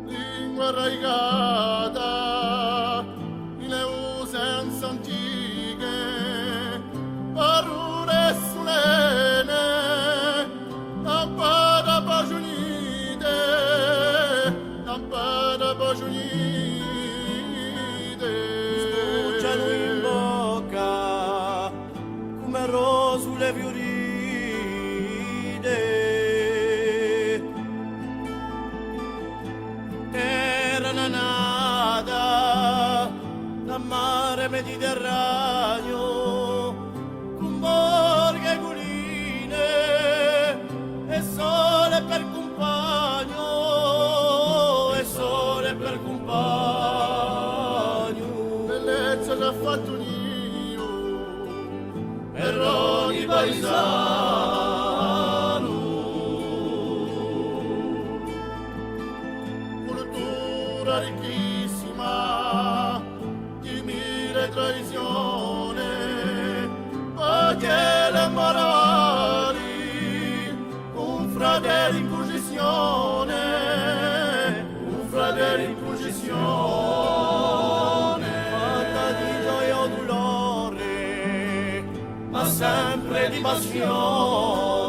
Lingua arradicata, mille usanze antiche, Parolle e sulenne, lampate Paghjelle, lampate Paghjelle. Sbuccianu in bocca, come rosule fiurite. Terra, anannata, mare, mediterraniu, borghe, culline, e sole per cumpagnu, e sole per cumpagnu. Bellezza ciha fattu nidu, Per ogni paisanu. Cultura ricchissima di mille tradizione, Paghjelle e mare, un fratello in processione, un fratello in processione, Fatta di gioia o dolore, ma sempre di passione.